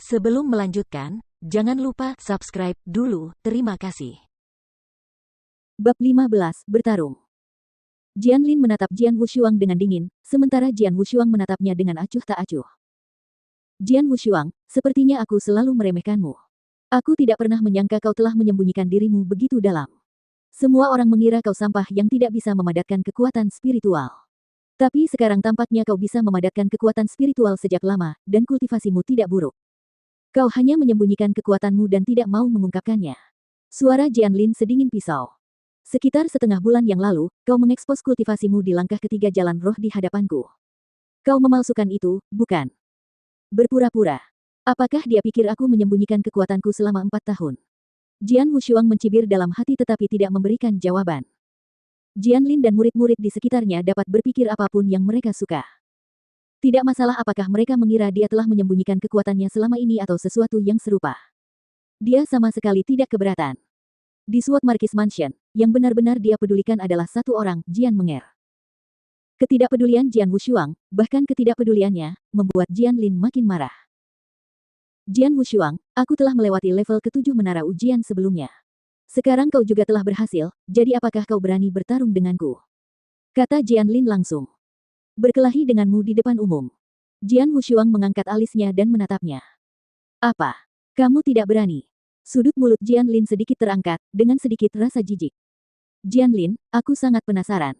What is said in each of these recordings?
Sebelum melanjutkan, jangan lupa subscribe dulu. Terima kasih. Bab 15, Bertarung. Jianlin menatap Jian Wushuang dengan dingin, sementara Jian Wushuang menatapnya dengan acuh tak acuh. Jian Wushuang, sepertinya aku selalu meremehkanmu. Aku tidak pernah menyangka kau telah menyembunyikan dirimu begitu dalam. Semua orang mengira kau sampah yang tidak bisa memadatkan kekuatan spiritual. Tapi sekarang tampaknya kau bisa memadatkan kekuatan spiritual sejak lama, dan kultivasimu tidak buruk. Kau hanya menyembunyikan kekuatanmu dan tidak mau mengungkapkannya. Suara Jianlin sedingin pisau. Sekitar setengah bulan yang lalu, kau mengekspos kultivasimu di langkah ketiga jalan roh di hadapanku. Kau memalsukan itu, bukan? Berpura-pura. Apakah dia pikir aku menyembunyikan kekuatanku selama 4 tahun? Jian Wushuang mencibir dalam hati tetapi tidak memberikan jawaban. Jianlin dan murid-murid di sekitarnya dapat berpikir apapun yang mereka suka. Tidak masalah apakah mereka mengira dia telah menyembunyikan kekuatannya selama ini atau sesuatu yang serupa. Dia sama sekali tidak keberatan. Di Sword Marquis Mansion, yang benar-benar dia pedulikan adalah satu orang, Jian Menger. Ketidakpedulian Jian Wushuang, bahkan ketidakpeduliannya, membuat Jianlin makin marah. Jian Wushuang, aku telah melewati level ke-7 menara ujian sebelumnya. Sekarang kau juga telah berhasil, jadi apakah kau berani bertarung denganku? Kata Jianlin langsung. Berkelahi denganmu di depan umum. Jian Wushuang mengangkat alisnya dan menatapnya. Apa? Kamu tidak berani? Sudut mulut Jianlin sedikit terangkat, dengan sedikit rasa jijik. Jianlin, aku sangat penasaran.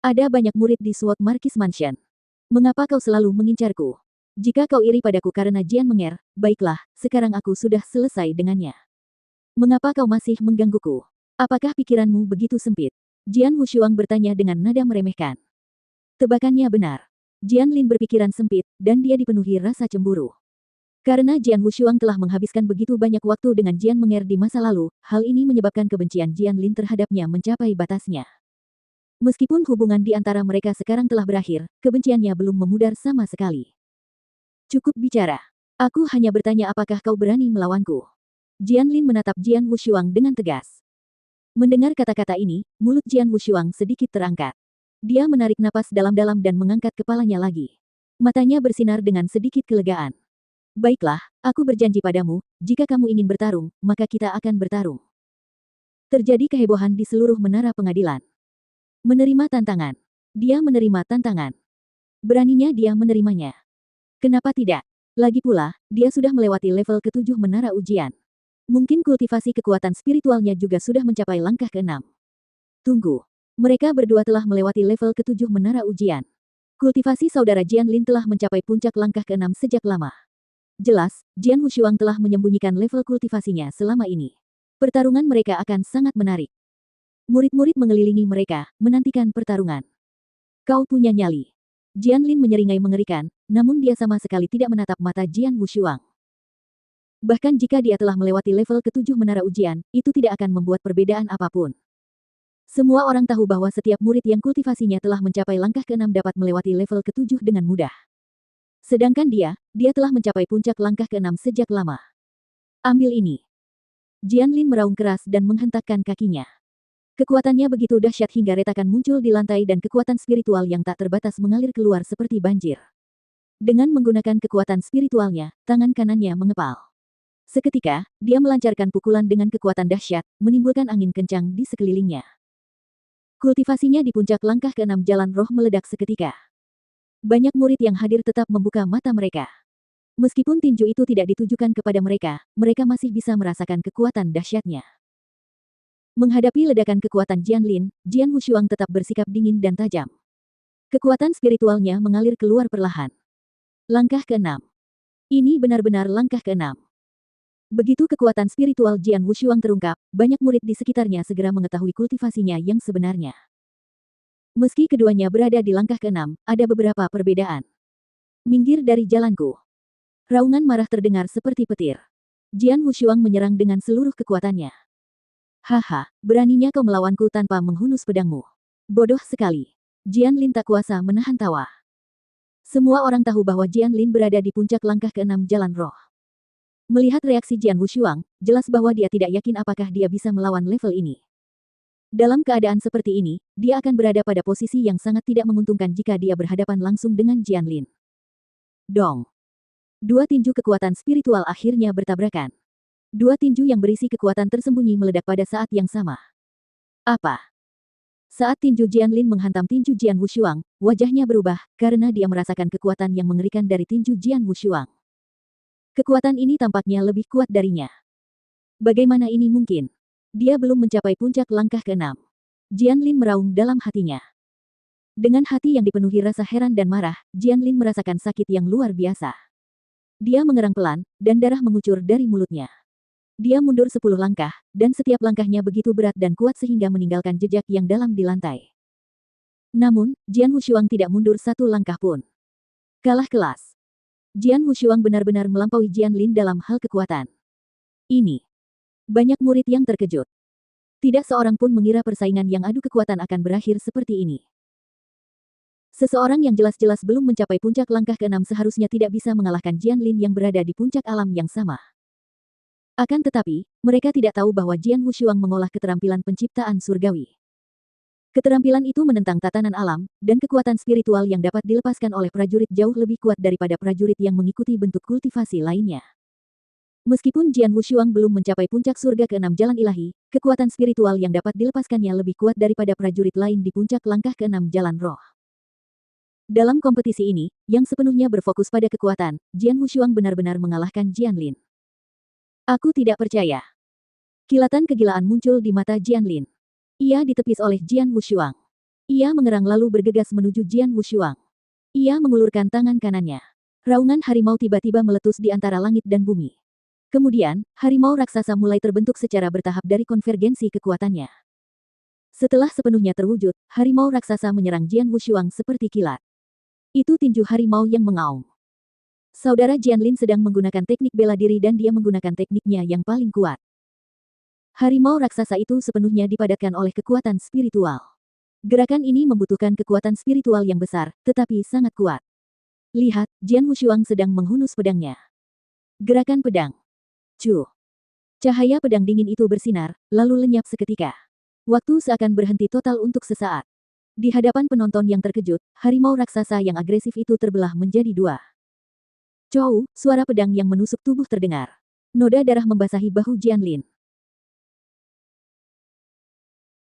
Ada banyak murid di Sword Marquis Mansion. Mengapa kau selalu mengincarku? Jika kau iri padaku karena Jian Menger, baiklah, sekarang aku sudah selesai dengannya. Mengapa kau masih menggangguku? Apakah pikiranmu begitu sempit? Jian Wushuang bertanya dengan nada meremehkan. Tebakannya benar. Jianlin berpikiran sempit, dan dia dipenuhi rasa cemburu. Karena Jian Wushuang telah menghabiskan begitu banyak waktu dengan Jian Menger di masa lalu, hal ini menyebabkan kebencian Jianlin terhadapnya mencapai batasnya. Meskipun hubungan di antara mereka sekarang telah berakhir, kebenciannya belum memudar sama sekali. Cukup bicara. Aku hanya bertanya apakah kau berani melawanku. Jianlin menatap Jian Wushuang dengan tegas. Mendengar kata-kata ini, mulut Jian Wushuang sedikit terangkat. Dia menarik napas dalam-dalam dan mengangkat kepalanya lagi. Matanya bersinar dengan sedikit kelegaan. Baiklah, aku berjanji padamu, jika kamu ingin bertarung, maka kita akan bertarung. Terjadi kehebohan di seluruh menara pengadilan. Menerima tantangan. Dia menerima tantangan. Beraninya dia menerimanya. Kenapa tidak? Lagi pula, dia sudah melewati level ke-7 menara ujian. Mungkin kultivasi kekuatan spiritualnya juga sudah mencapai langkah ke-6. Tunggu. Mereka berdua telah melewati level ke-7 menara ujian. Kultivasi saudara Jianlin telah mencapai puncak langkah ke-6 sejak lama. Jelas, Jian Wushuang telah menyembunyikan level kultivasinya selama ini. Pertarungan mereka akan sangat menarik. Murid-murid mengelilingi mereka, menantikan pertarungan. Kau punya nyali. Jianlin menyeringai mengerikan, namun dia sama sekali tidak menatap mata Jian Wushuang. Bahkan jika dia telah melewati level ke-7 menara ujian, itu tidak akan membuat perbedaan apapun. Semua orang tahu bahwa setiap murid yang kultivasinya telah mencapai langkah ke-6 dapat melewati level ke-7 dengan mudah. Sedangkan dia telah mencapai puncak langkah ke-6 sejak lama. Ambil ini. Jianlin meraung keras dan menghentakkan kakinya. Kekuatannya begitu dahsyat hingga retakan muncul di lantai dan kekuatan spiritual yang tak terbatas mengalir keluar seperti banjir. Dengan menggunakan kekuatan spiritualnya, tangan kanannya mengepal. Seketika, dia melancarkan pukulan dengan kekuatan dahsyat, menimbulkan angin kencang di sekelilingnya. Kultivasinya di puncak langkah ke-6 jalan roh meledak seketika. Banyak murid yang hadir tetap membuka mata mereka. Meskipun tinju itu tidak ditujukan kepada mereka, mereka masih bisa merasakan kekuatan dahsyatnya. Menghadapi ledakan kekuatan Jianlin, Jian Wushuang tetap bersikap dingin dan tajam. Kekuatan spiritualnya mengalir keluar perlahan. Langkah ke-6. Ini benar-benar langkah ke-6. Begitu kekuatan spiritual Jian Wushuang terungkap, banyak murid di sekitarnya segera mengetahui kultivasinya yang sebenarnya. Meski keduanya berada di langkah ke-6, ada beberapa perbedaan. Minggir dari jalanku. Raungan marah terdengar seperti petir. Jian Wushuang menyerang dengan seluruh kekuatannya. Haha, beraninya kau melawanku tanpa menghunus pedangmu. Bodoh sekali. Jianlin tak kuasa menahan tawa. Semua orang tahu bahwa Jianlin berada di puncak langkah ke-6 jalan roh. Melihat reaksi Jian Wushuang, jelas bahwa dia tidak yakin apakah dia bisa melawan level ini. Dalam keadaan seperti ini, dia akan berada pada posisi yang sangat tidak menguntungkan jika dia berhadapan langsung dengan Jianlin. Dong. Dua tinju kekuatan spiritual akhirnya bertabrakan. Dua tinju yang berisi kekuatan tersembunyi meledak pada saat yang sama. Apa? Saat tinju Jianlin menghantam tinju Jian Wushuang, wajahnya berubah karena dia merasakan kekuatan yang mengerikan dari tinju Jian Wushuang. Kekuatan ini tampaknya lebih kuat darinya. Bagaimana ini mungkin? Dia belum mencapai puncak langkah ke-6. Jianlin meraung dalam hatinya. Dengan hati yang dipenuhi rasa heran dan marah, Jianlin merasakan sakit yang luar biasa. Dia mengerang pelan, dan darah mengucur dari mulutnya. Dia mundur 10 langkah, dan setiap langkahnya begitu berat dan kuat sehingga meninggalkan jejak yang dalam di lantai. Namun, Jian Wushuang tidak mundur 1 langkah pun. Kalah kelas. Jian Wushuang benar-benar melampaui Jianlin dalam hal kekuatan. Ini. Banyak murid yang terkejut. Tidak seorang pun mengira persaingan yang adu kekuatan akan berakhir seperti ini. Seseorang yang jelas-jelas belum mencapai puncak langkah ke-6 seharusnya tidak bisa mengalahkan Jianlin yang berada di puncak alam yang sama. Akan tetapi, mereka tidak tahu bahwa Jian Wushuang mengolah keterampilan penciptaan surgawi. Keterampilan itu menentang tatanan alam, dan kekuatan spiritual yang dapat dilepaskan oleh prajurit jauh lebih kuat daripada prajurit yang mengikuti bentuk kultivasi lainnya. Meskipun Jian Wushuang belum mencapai puncak surga ke-6 jalan ilahi, kekuatan spiritual yang dapat dilepaskannya lebih kuat daripada prajurit lain di puncak langkah ke-6 jalan roh. Dalam kompetisi ini, yang sepenuhnya berfokus pada kekuatan, Jian Wushuang benar-benar mengalahkan Jianlin. Aku tidak percaya. Kilatan kegilaan muncul di mata Jianlin. Ia ditepis oleh Jian Wushuang. Ia mengerang lalu bergegas menuju Jian Wushuang. Ia mengulurkan tangan kanannya. Raungan harimau tiba-tiba meletus di antara langit dan bumi. Kemudian, harimau raksasa mulai terbentuk secara bertahap dari konvergensi kekuatannya. Setelah sepenuhnya terwujud, harimau raksasa menyerang Jian Wushuang seperti kilat. Itu tinju harimau yang mengaum. Saudara Jianlin sedang menggunakan teknik bela diri dan dia menggunakan tekniknya yang paling kuat. Harimau raksasa itu sepenuhnya dipadatkan oleh kekuatan spiritual. Gerakan ini membutuhkan kekuatan spiritual yang besar, tetapi sangat kuat. Lihat, Jian Wushuang sedang menghunus pedangnya. Gerakan pedang. Cu. Cahaya pedang dingin itu bersinar, lalu lenyap seketika. Waktu seakan berhenti total untuk sesaat. Di hadapan penonton yang terkejut, harimau raksasa yang agresif itu terbelah menjadi 2. Cow, suara pedang yang menusuk tubuh terdengar. Noda darah membasahi bahu Jianlin.